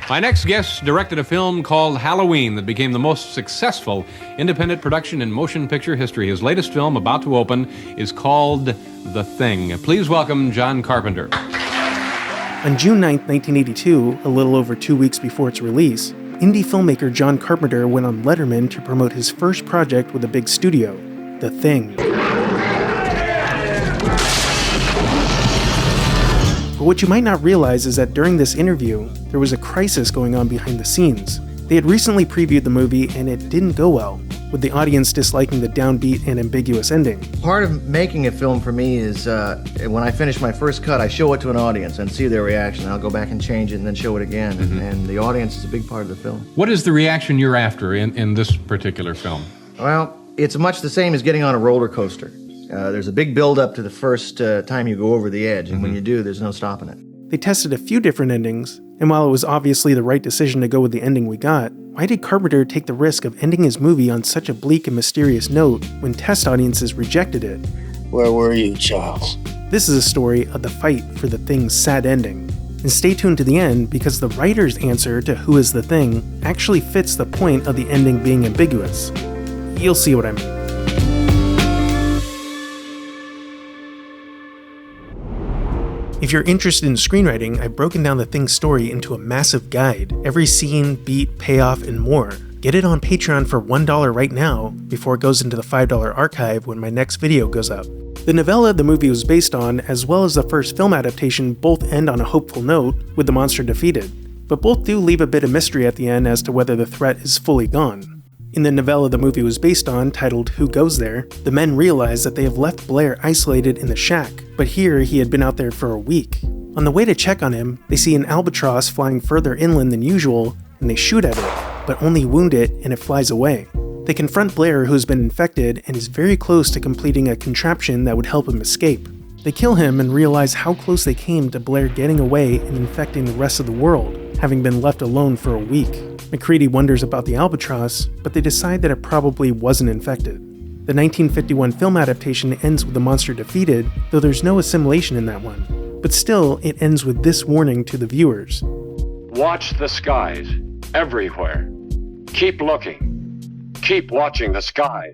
My next guest directed a film called Halloween that became the most successful independent production in motion picture history. His latest film, about to open, is called The Thing. Please welcome John Carpenter. On June 9, 1982, a little over 2 weeks before its release, indie filmmaker John Carpenter went on Letterman to promote his first project with a big studio, The Thing. But what you might not realize is that during this interview, there was a crisis going on behind the scenes. They had recently previewed the movie and it didn't go well, with the audience disliking the downbeat and ambiguous ending. Part of making a film for me is when I finish my first cut, I show it to an audience and see their reaction. I'll go back and change it and then show it again. And the audience is a big part of the film. What is the reaction you're after in this particular film? Well, it's much the same as getting on a roller coaster. There's a big build-up to the first time you go over the edge, and when you do, there's no stopping it. They tested a few different endings, and while it was obviously the right decision to go with the ending we got, why did Carpenter take the risk of ending his movie on such a bleak and mysterious note when test audiences rejected it? Where were you, Charles? This is a story of the fight for the Thing's sad ending. And stay tuned to the end because the writer's answer to who is the Thing actually fits the point of the ending being ambiguous. You'll see what I mean. If you're interested in screenwriting, I've broken down the Thing's story into a massive guide. Every scene, beat, payoff, and more. Get it on Patreon for $1 right now before it goes into the $5 archive when my next video goes up. The novella the movie was based on, as well as the first film adaptation, both end on a hopeful note, with the monster defeated. But both do leave a bit of mystery at the end as to whether the threat is fully gone. In the novella the movie was based on, titled Who Goes There?, the men realize that they have left Blair isolated in the shack, but here he had been out there for a week. On the way to check on him, they see an albatross flying further inland than usual, and they shoot at it, but only wound it and it flies away. They confront Blair, who's been infected and is very close to completing a contraption that would help him escape. They kill him and realize how close they came to Blair getting away and infecting the rest of the world, having been left alone for a week. MacReady wonders about the albatross, but they decide that it probably wasn't infected. The 1951 film adaptation ends with the monster defeated, though there's no assimilation in that one. But still, it ends with this warning to the viewers. Watch the skies, everywhere. Keep looking. Keep watching the sky.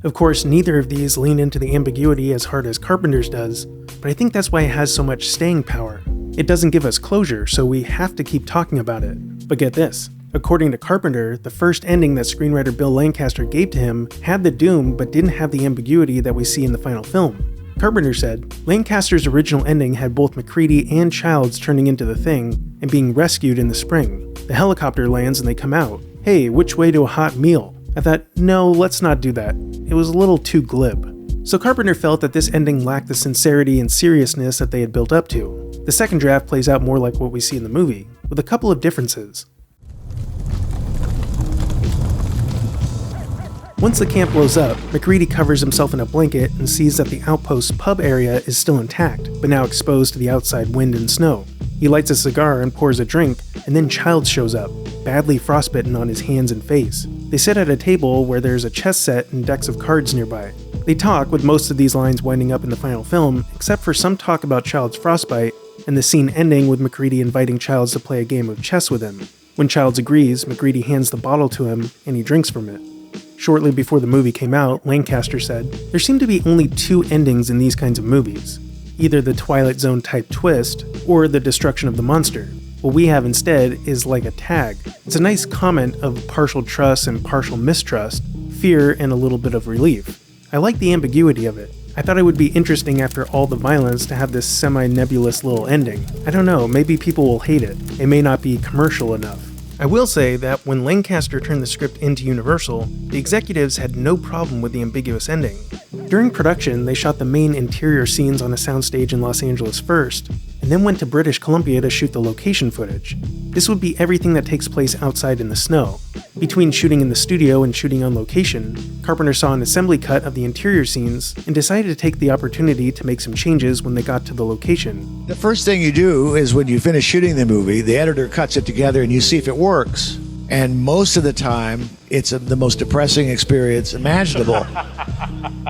Of course, neither of these lean into the ambiguity as hard as Carpenter's does, but I think that's why it has so much staying power. It doesn't give us closure, so we have to keep talking about it. But get this. According to Carpenter, the first ending that screenwriter Bill Lancaster gave to him had the doom but didn't have the ambiguity that we see in the final film. Carpenter said, Lancaster's original ending had both MacReady and Childs turning into the Thing and being rescued in the spring. The helicopter lands and they come out. Hey, which way to a hot meal? I thought, no, let's not do that. It was a little too glib. So Carpenter felt that this ending lacked the sincerity and seriousness that they had built up to. The second draft plays out more like what we see in the movie, with a couple of differences. Once the camp blows up, MacReady covers himself in a blanket and sees that the outpost's pub area is still intact, but now exposed to the outside wind and snow. He lights a cigar and pours a drink, and then Childs shows up, badly frostbitten on his hands and face. They sit at a table where there's a chess set and decks of cards nearby. They talk, with most of these lines winding up in the final film, except for some talk about Childs' frostbite, and the scene ending with MacReady inviting Childs to play a game of chess with him. When Childs agrees, MacReady hands the bottle to him, and he drinks from it. Shortly before the movie came out, Lancaster said, there seem to be only two endings in these kinds of movies. Either the Twilight Zone type twist, or the destruction of the monster. What we have instead is like a tag. It's a nice comment of partial trust and partial mistrust, fear and a little bit of relief. I like the ambiguity of it. I thought it would be interesting after all the violence to have this semi-nebulous little ending. I don't know, maybe people will hate it. It may not be commercial enough. I will say that when Lancaster turned the script into Universal, the executives had no problem with the ambiguous ending. During production, they shot the main interior scenes on a soundstage in Los Angeles first, and then went to British Columbia to shoot the location footage. This would be everything that takes place outside in the snow. Between shooting in the studio and shooting on location, Carpenter saw an assembly cut of the interior scenes and decided to take the opportunity to make some changes when they got to the location. The first thing you do is when you finish shooting the movie, the editor cuts it together and you see if it works. And most of the time, it's the most depressing experience imaginable.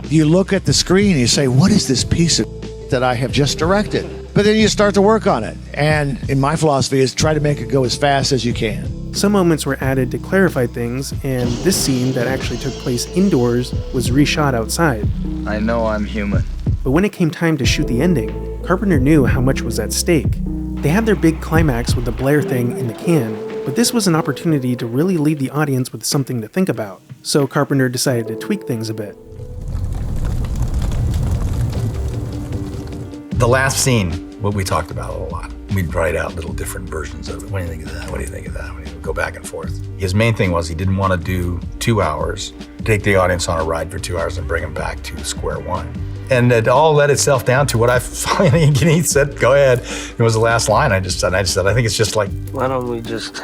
You look at the screen and you say, what is this piece of that I have just directed? But then you start to work on it. And in my philosophy is try to make it go as fast as you can. Some moments were added to clarify things, and this scene that actually took place indoors was reshot outside. I know I'm human. But when it came time to shoot the ending, Carpenter knew how much was at stake. They had their big climax with the Blair thing in the can, but this was an opportunity to really leave the audience with something to think about. So Carpenter decided to tweak things a bit. The last scene, what we talked about a lot. We'd write out little different versions of it. What do you think of that? What do you think of that? We'd go back and forth. His main thing was he didn't want to do 2 hours, take the audience on a ride for 2 hours and bring them back to square one. And it all led itself down to what I finally, he said, go ahead. It was the last line I said, I think it's just like, Why don't we just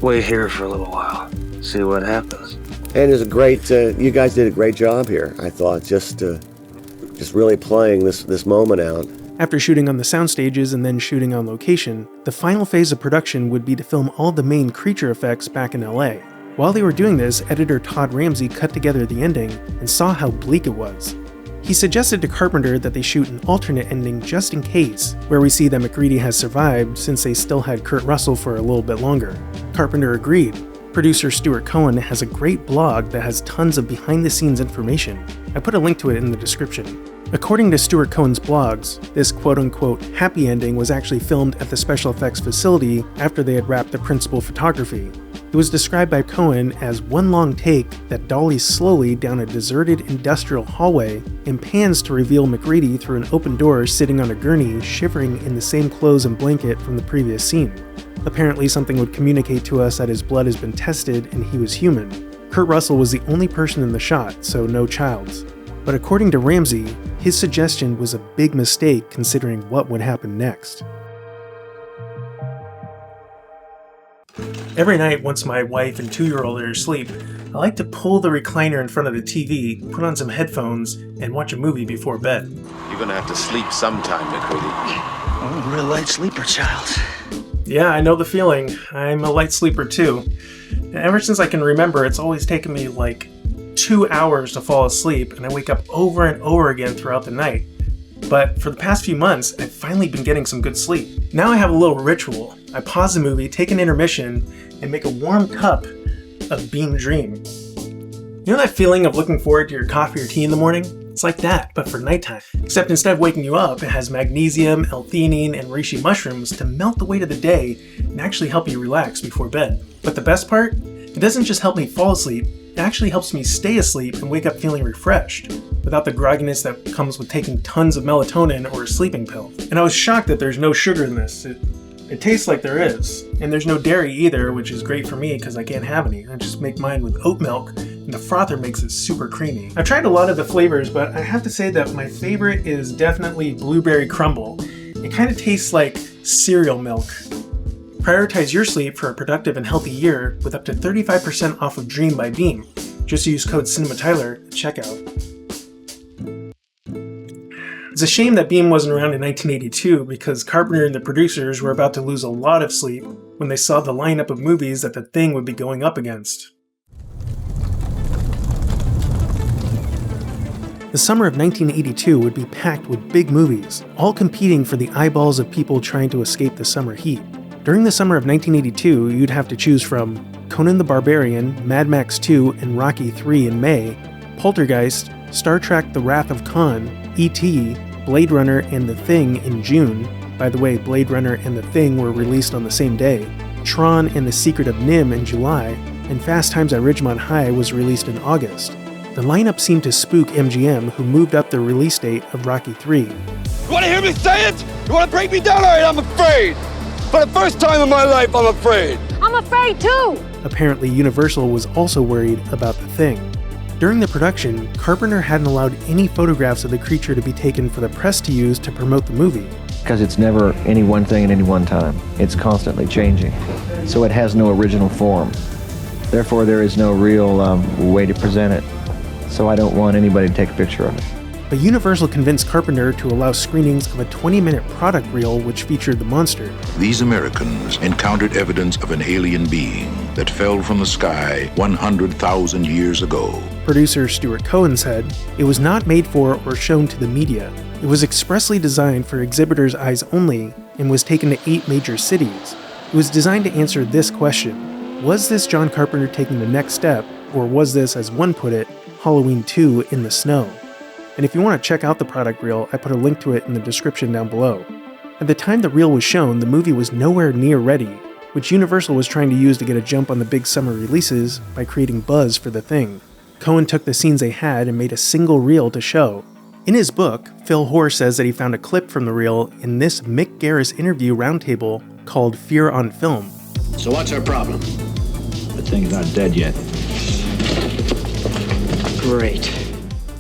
wait here for a little while, see what happens? And it's a great, you guys did a great job here, I thought, just really playing this moment out. After shooting on the sound stages and then shooting on location, the final phase of production would be to film all the main creature effects back in LA. While they were doing this, editor Todd Ramsey cut together the ending and saw how bleak it was. He suggested to Carpenter that they shoot an alternate ending just in case, where we see that MacReady has survived since they still had Kurt Russell for a little bit longer. Carpenter agreed. Producer Stuart Cohen has a great blog that has tons of behind-the-scenes information. I put a link to it in the description. According to Stuart Cohen's blogs, this quote-unquote happy ending was actually filmed at the special effects facility after they had wrapped the principal photography. It was described by Cohen as one long take that dollies slowly down a deserted industrial hallway and pans to reveal MacReady through an open door sitting on a gurney, shivering in the same clothes and blanket from the previous scene. Apparently something would communicate to us that his blood has been tested and he was human. Kurt Russell was the only person in the shot, so no Childs. But according to Ramsey, his suggestion was a big mistake considering what would happen next. Every night, once my wife and 2-year-old are asleep, I like to pull the recliner in front of the TV, put on some headphones, and watch a movie before bed. You're gonna have to sleep sometime, MacReady. I'm a real light sleeper, child. Yeah, I know the feeling. I'm a light sleeper too. Ever since I can remember, it's always taken me like 2 hours to fall asleep, and I wake up over and over again throughout the night. But for the past few months, I've finally been getting some good sleep. Now I have a little ritual. I pause the movie, take an intermission, and make a warm cup of Beam Dream. You know that feeling of looking forward to your coffee or tea in the morning? It's like that, but for nighttime. Except instead of waking you up, it has magnesium, L-theanine, and reishi mushrooms to melt the weight of the day and actually help you relax before bed. But the best part? It doesn't just help me fall asleep, it actually helps me stay asleep and wake up feeling refreshed, without the grogginess that comes with taking tons of melatonin or a sleeping pill. And I was shocked that there's no sugar in this. It tastes like there is. And there's no dairy either, which is great for me because I can't have any. I just make mine with oat milk, and the frother makes it super creamy. I've tried a lot of the flavors, but I have to say that my favorite is definitely blueberry crumble. It kind of tastes like cereal milk. Prioritize your sleep for a productive and healthy year with up to 35% off of Dream by Beam. Just use code CinemaTyler at checkout. It's a shame that Beam wasn't around in 1982 because Carpenter and the producers were about to lose a lot of sleep when they saw the lineup of movies that The Thing would be going up against. The summer of 1982 would be packed with big movies, all competing for the eyeballs of people trying to escape the summer heat. During the summer of 1982, you'd have to choose from Conan the Barbarian, Mad Max 2, and Rocky 3 in May, Poltergeist, Star Trek The Wrath of Khan, E.T., Blade Runner, and The Thing in June. By the way, Blade Runner and The Thing were released on the same day. Tron and The Secret of NIMH in July, and Fast Times at Ridgemont High was released in August. The lineup seemed to spook MGM, who moved up the release date of Rocky 3. You want to hear me say it? You want to break me down? All right, I'm afraid. For the first time in my life, I'm afraid. I'm afraid too. Apparently, Universal was also worried about The Thing. During the production, Carpenter hadn't allowed any photographs of the creature to be taken for the press to use to promote the movie. Because it's never any one thing at any one time. It's constantly changing. So it has no original form. Therefore, there is no real way to present it. So I don't want anybody to take a picture of it. but Universal convinced Carpenter to allow screenings of a 20-minute product reel which featured the monster. These Americans encountered evidence of an alien being that fell from the sky 100,000 years ago. Producer Stuart Cohen said, "It was not made for or shown to the media. It was expressly designed for exhibitors' eyes only and was taken to 8 major cities. It was designed to answer this question: was this John Carpenter taking the next step, or was this, as one put it, Halloween 2 in the snow?" And if you want to check out the product reel, I put a link to it in the description down below. At the time the reel was shown, the movie was nowhere near ready, which Universal was trying to use to get a jump on the big summer releases by creating buzz for The Thing. Cohen took the scenes they had and made a single reel to show. In his book, Phil Hoare says that he found a clip from the reel in this Mick Garris interview roundtable called Fear on Film. So what's our problem? The thing's not dead yet. Great.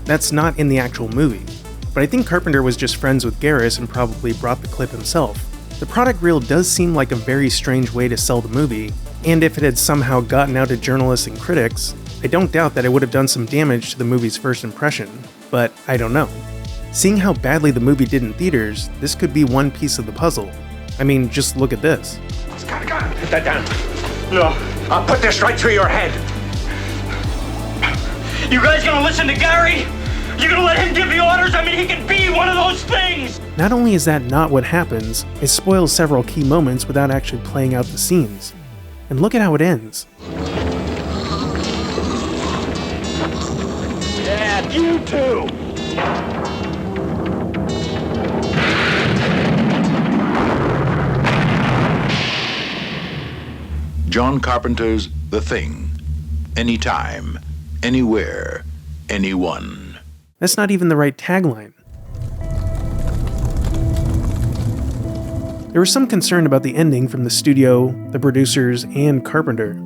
That's not in the actual movie, but I think Carpenter was just friends with Garris and probably brought the clip himself. The product reel does seem like a very strange way to sell the movie, and if it had somehow gotten out to journalists and critics, I don't doubt that it would have done some damage to the movie's first impression, but I don't know. Seeing how badly the movie did in theaters, this could be one piece of the puzzle. I mean, just look at this. Put that down. No, I'll put this right through your head. You guys gonna listen to Gary? You gonna let him give the orders? I mean, he can be one of those things! Not only is that not what happens, it spoils several key moments without actually playing out the scenes. And look at how it ends. Yeah, you too! John Carpenter's The Thing. Anytime, anywhere, anyone. That's not even the right tagline. There was some concern about the ending from the studio, the producers, and Carpenter.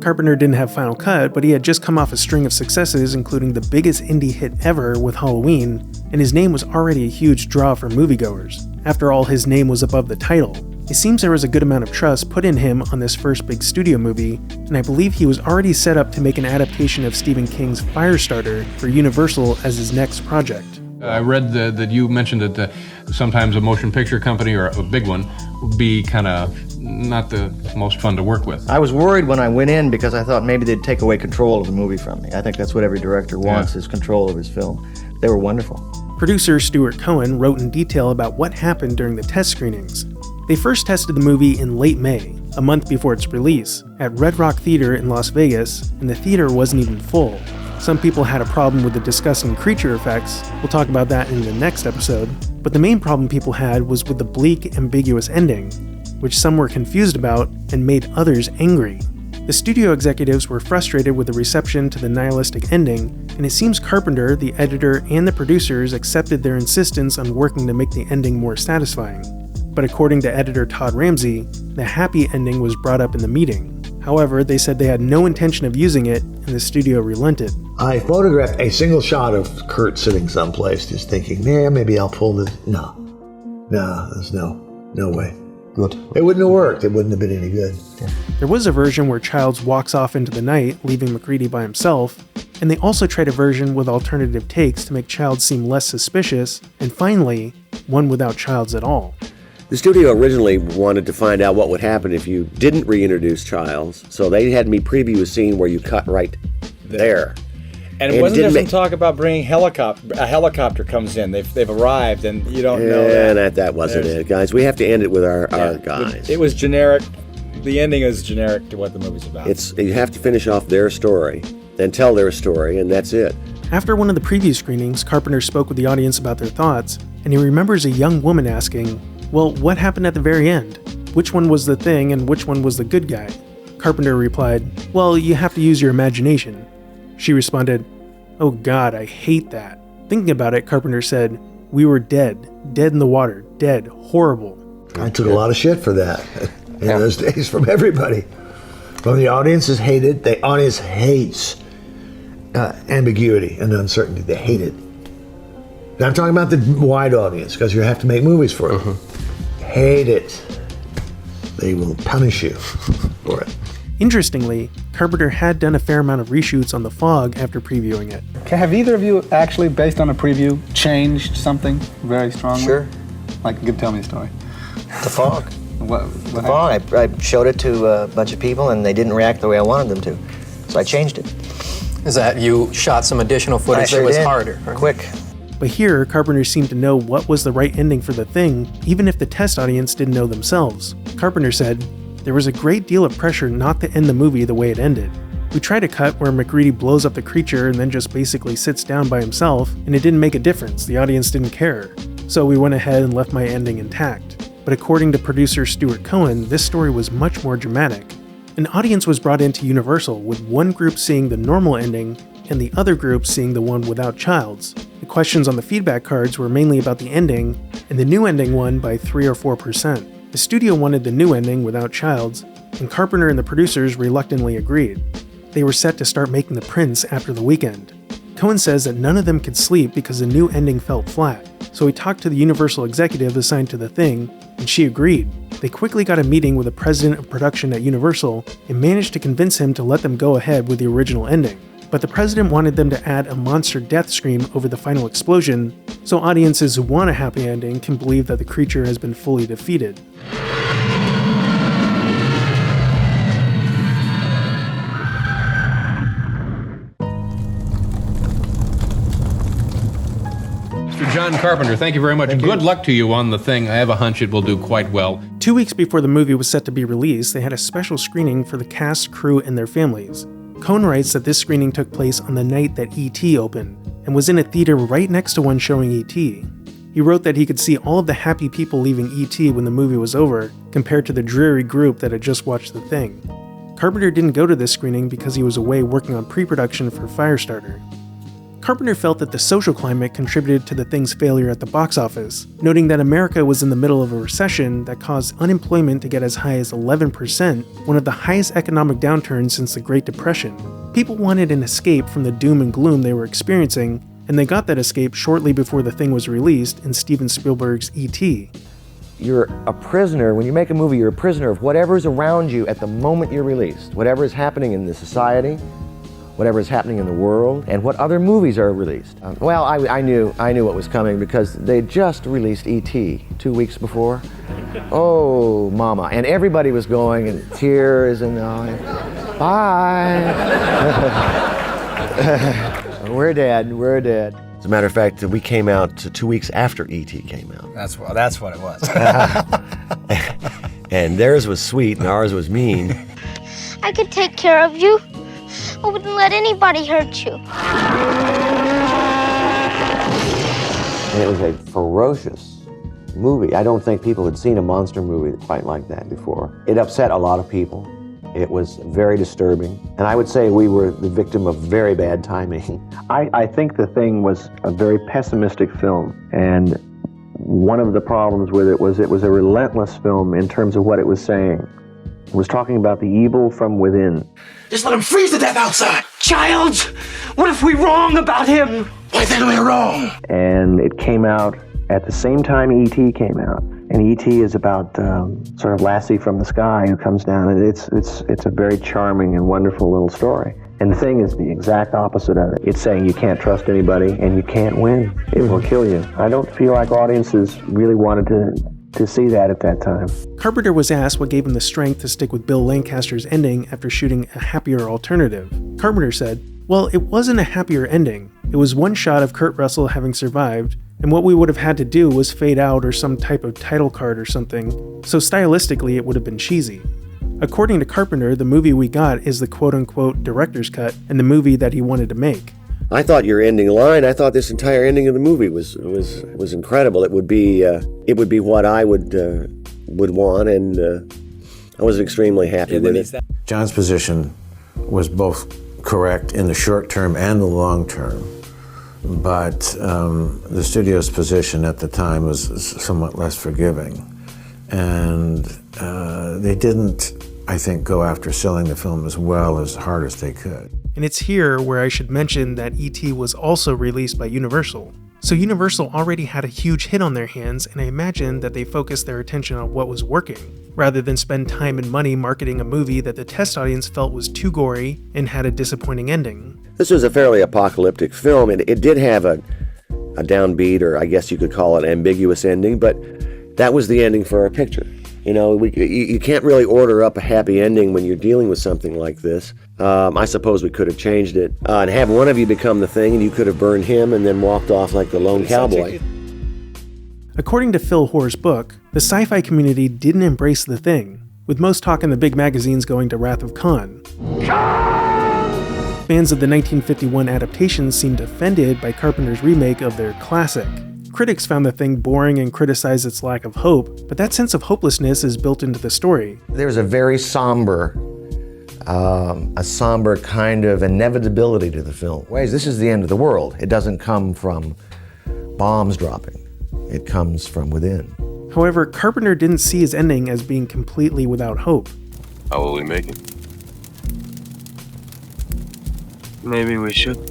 Carpenter didn't have final cut, but he had just come off a string of successes, including the biggest indie hit ever with Halloween, and his name was already a huge draw for moviegoers. After all, his name was above the title. It seems there was a good amount of trust put in him on this first big studio movie, and I believe he was already set up to make an adaptation of Stephen King's Firestarter for Universal as his next project. I read that you mentioned that sometimes a motion picture company, or a big one, would be kind of not the most fun to work with. I was worried when I went in because I thought maybe they'd take away control of the movie from me. I think that's what every director wants, is control of his film. They were wonderful. Producer Stuart Cohen wrote in detail about what happened during the test screenings. They first tested the movie in late May, a month before its release, at Red Rock Theater in Las Vegas, and the theater wasn't even full. Some people had a problem with the disgusting creature effects, we'll talk about that in the next episode, but the main problem people had was with the bleak, ambiguous ending, which some were confused about and made others angry. The studio executives were frustrated with the reception to the nihilistic ending, and it seems Carpenter, the editor, and the producers accepted their insistence on working to make the ending more satisfying. But according to editor Todd Ramsey, the happy ending was brought up in the meeting. However, they said they had no intention of using it, and the studio relented. I photographed a single shot of Kurt sitting someplace, just thinking, maybe I'll pull this. No, there's no way. Good. It wouldn't have worked. It wouldn't have been any good. Yeah. There was a version where Childs walks off into the night, leaving MacReady by himself, and they also tried a version with alternative takes to make Childs seem less suspicious, and finally, one without Childs at all. The studio originally wanted to find out what would happen if you didn't reintroduce Childs, so they had me preview a scene where you cut right there. And wasn't there some talk about bringing a helicopter comes in? They've arrived, and you don't know that. Yeah, that wasn't it, guys. We have to end it with our guys. It was generic. The ending is generic to what the movie's about. You have to finish off their story, then tell their story, and that's it. After one of the preview screenings, Carpenter spoke with the audience about their thoughts, and he remembers a young woman asking, "Well, what happened at the very end? Which one was the thing and which one was the good guy?" Carpenter replied, "Well, you have to use your imagination." She responded, "Oh God, I hate that." Thinking about it, Carpenter said, "We were dead in the water, dead, horrible." I took a lot of shit for that in those days from everybody. From the audiences hated. The audience hates ambiguity and uncertainty. They hate it. And I'm talking about the wide audience because you have to make movies for it. Hate it. They will punish you for it. Interestingly, Carpenter had done a fair amount of reshoots on The Fog after previewing it. Okay, have either of you actually, based on a preview, changed something very strongly? Sure. Like, tell me a story. The Fog. What The Fog. I showed it to a bunch of people, and they didn't react the way I wanted them to. So I changed it. Is that you shot some additional footage that was harder? Right? Quick. But here, Carpenter seemed to know what was the right ending for The Thing, even if the test audience didn't know themselves. Carpenter said, "There was a great deal of pressure not to end the movie the way it ended. We tried a cut where MacReady blows up the creature and then just basically sits down by himself, and it didn't make a difference, the audience didn't care. So we went ahead and left my ending intact." But according to producer Stuart Cohen, this story was much more dramatic. An audience was brought into Universal, with one group seeing the normal ending and the other group seeing the one without Childs. The questions on the feedback cards were mainly about the ending, and the new ending won by 3 or 4%. The studio wanted the new ending without Childs, and Carpenter and the producers reluctantly agreed. They were set to start making the prints after the weekend. Cohen says that none of them could sleep because the new ending felt flat, so he talked to the Universal executive assigned to The Thing, and she agreed. They quickly got a meeting with the president of production at Universal and managed to convince him to let them go ahead with the original ending. But the president wanted them to add a monster death scream over the final explosion, so audiences who want a happy ending can believe that the creature has been fully defeated. Mr. John Carpenter, thank you very much. Good luck to you on The Thing. I have a hunch it will do quite well. 2 weeks before the movie was set to be released, they had a special screening for the cast, crew, and their families. Cohen writes that this screening took place on the night that E.T. opened, and was in a theater right next to one showing E.T. He wrote that he could see all of the happy people leaving E.T. when the movie was over, compared to the dreary group that had just watched The Thing. Carpenter didn't go to this screening because he was away working on pre-production for Firestarter. Carpenter felt that the social climate contributed to The Thing's failure at the box office, noting that America was in the middle of a recession that caused unemployment to get as high as 11%, one of the highest economic downturns since the Great Depression. People wanted an escape from the doom and gloom they were experiencing, and they got that escape shortly before The Thing was released in Steven Spielberg's E.T. You're a prisoner. When you make a movie, you're a prisoner of whatever's around you at the moment you're released. Whatever is happening in the society, whatever is happening in the world, and what other movies are released. I knew what was coming because they just released E.T. 2 weeks before. Oh, mama. And everybody was going, and tears, and bye. We're dead. As a matter of fact, we came out 2 weeks after E.T. came out. That's what it was. And theirs was sweet, and ours was mean. I could take care of you. I wouldn't let anybody hurt you. And it was a ferocious movie. I don't think people had seen a monster movie quite like that before. It upset a lot of people. It was very disturbing. And I would say we were the victim of very bad timing. I think The Thing was a very pessimistic film. And one of the problems with it was a relentless film in terms of what it was saying. It was talking about the evil from within. Just let him freeze to death outside. Child, what if we're wrong about him? Why then we're wrong? And it came out at the same time E.T. came out. And E.T. is about sort of Lassie from the sky who comes down, and it's a very charming and wonderful little story. And The Thing is the exact opposite of it. It's saying you can't trust anybody and you can't win. It will kill you. I don't feel like audiences really wanted to see that at that time. Carpenter was asked what gave him the strength to stick with Bill Lancaster's ending after shooting a happier alternative. Carpenter said, "Well, it wasn't a happier ending. It was one shot of Kurt Russell having survived, and what we would have had to do was fade out or some type of title card or something, so stylistically it would have been cheesy." According to Carpenter, the movie we got is the quote-unquote director's cut and the movie that he wanted to make. I thought your ending line, I thought this entire ending of the movie was incredible. It would be what I would want, and I was extremely happy with it. John's position was both correct in the short term and the long term, but the studio's position at the time was somewhat less forgiving, and they didn't, I think, go after selling the film as well, as hard as they could. And it's here where I should mention that E.T. was also released by Universal. So Universal already had a huge hit on their hands, and I imagine that they focused their attention on what was working, rather than spend time and money marketing a movie that the test audience felt was too gory and had a disappointing ending. This was a fairly apocalyptic film. It did have a downbeat, or I guess you could call it ambiguous ending, but that was the ending for our picture. You know, you can't really order up a happy ending when you're dealing with something like this. I suppose we could have changed it and have one of you become the Thing, and you could have burned him and then walked off like the lone cowboy. According to Phil Hoare's book, the sci-fi community didn't embrace the Thing, with most talk in the big magazines going to Wrath of Khan. Fans of the 1951 adaptation seemed offended by Carpenter's remake of their classic. Critics found the Thing boring and criticized its lack of hope, but that sense of hopelessness is built into the story. There's a very somber kind of inevitability to the film. This is the end of the world. It doesn't come from bombs dropping. It comes from within. However, Carpenter didn't see his ending as being completely without hope. How will we make it? Maybe we should.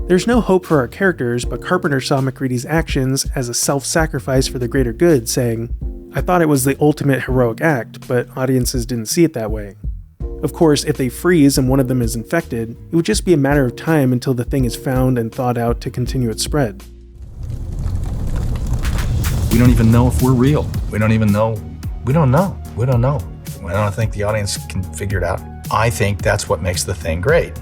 There's no hope for our characters, but Carpenter saw MacReady's actions as a self-sacrifice for the greater good, saying, "I thought it was the ultimate heroic act, but audiences didn't see it that way." Of course, if they freeze and one of them is infected, it would just be a matter of time until the Thing is found and thawed out to continue its spread. We don't even know if we're real. We don't know. I don't think the audience can figure it out. I think that's what makes the Thing great,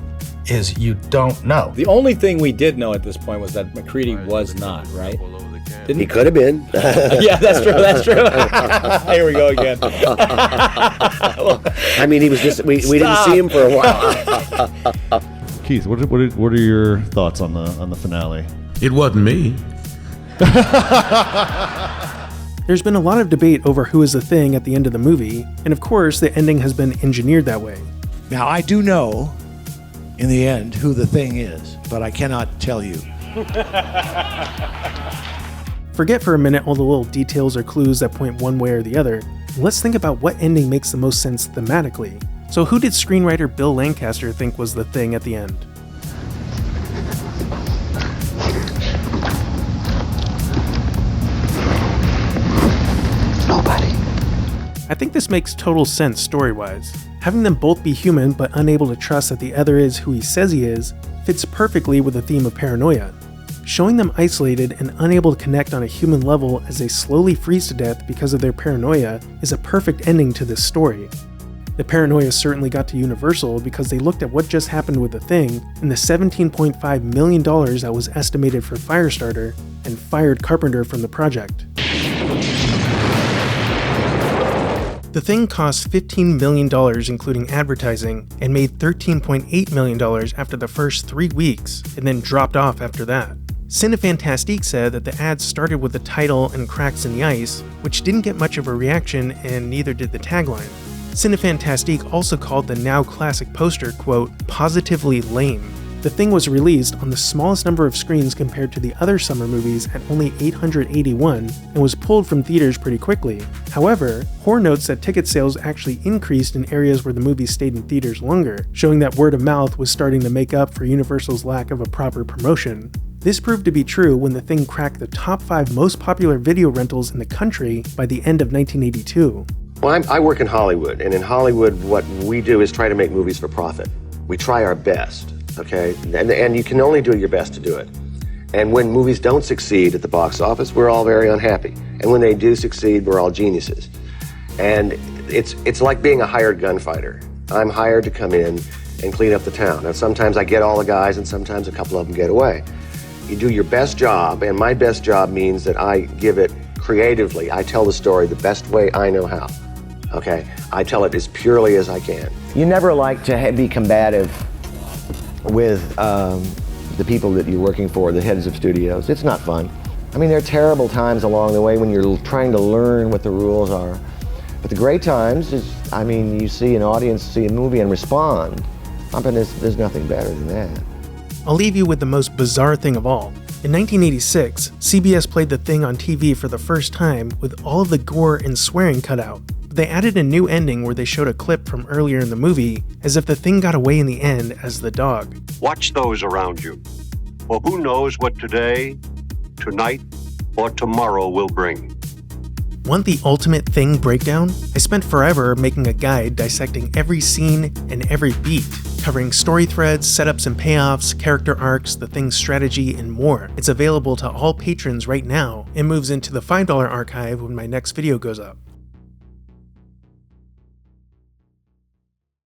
is you don't know. The only thing we did know at this point was that MacReady was not, right? He could have been. Yeah, that's true. Here we go again. I mean, he was just, we didn't see him for a while. Keith, what are your thoughts on the finale? It wasn't me. There's been a lot of debate over who is the Thing at the end of the movie, and of course the ending has been engineered that way. Now, I do know, in the end, who the Thing is, but I cannot tell you. Forget for a minute all the little details or clues that point one way or the other, and let's think about what ending makes the most sense thematically. So who did screenwriter Bill Lancaster think was the Thing at the end? I think this makes total sense story-wise. Having them both be human but unable to trust that the other is who he says he is fits perfectly with the theme of paranoia. Showing them isolated and unable to connect on a human level as they slowly freeze to death because of their paranoia is a perfect ending to this story. The paranoia certainly got to Universal because they looked at what just happened with the Thing and the $17.5 million that was estimated for Firestarter and fired Carpenter from the project. The Thing cost $15 million including advertising and made $13.8 million after the first 3 weeks and then dropped off after that. CinemaTyler said that the ads started with the title and cracks in the ice, which didn't get much of a reaction and neither did the tagline. CinemaTyler also called the now classic poster, quote, positively lame. The Thing was released on the smallest number of screens compared to the other summer movies at only 881 and was pulled from theaters pretty quickly. However, Hoare notes that ticket sales actually increased in areas where the movie stayed in theaters longer, showing that word of mouth was starting to make up for Universal's lack of a proper promotion. This proved to be true when The Thing cracked the top 5 most popular video rentals in the country by the end of 1982. Well, I work in Hollywood, and in Hollywood what we do is try to make movies for profit. We try our best. Okay, and you can only do your best to do it. And when movies don't succeed at the box office, we're all very unhappy. And when they do succeed, we're all geniuses. And it's like being a hired gunfighter. I'm hired to come in and clean up the town. And sometimes I get all the guys, and sometimes a couple of them get away. You do your best job, and my best job means that I give it creatively. I tell the story the best way I know how. Okay, I tell it as purely as I can. You never like to be combative with the people that you're working for, the heads of studios. It's not fun. I mean, there are terrible times along the way when you're trying to learn what the rules are. But the great times is, I mean, you see an audience see a movie and respond. I mean, there's nothing better than that. I'll leave you with the most bizarre thing of all. In 1986, CBS played The Thing on TV for the first time with all of the gore and swearing cut out. They added a new ending where they showed a clip from earlier in the movie, as if the Thing got away in the end as the dog. Watch those around you. For who knows what today, tonight, or tomorrow will bring. Want the ultimate Thing breakdown? I spent forever making a guide dissecting every scene and every beat, covering story threads, setups and payoffs, character arcs, the Thing's strategy, and more. It's available to all patrons right now and moves into the $5 archive when my next video goes up.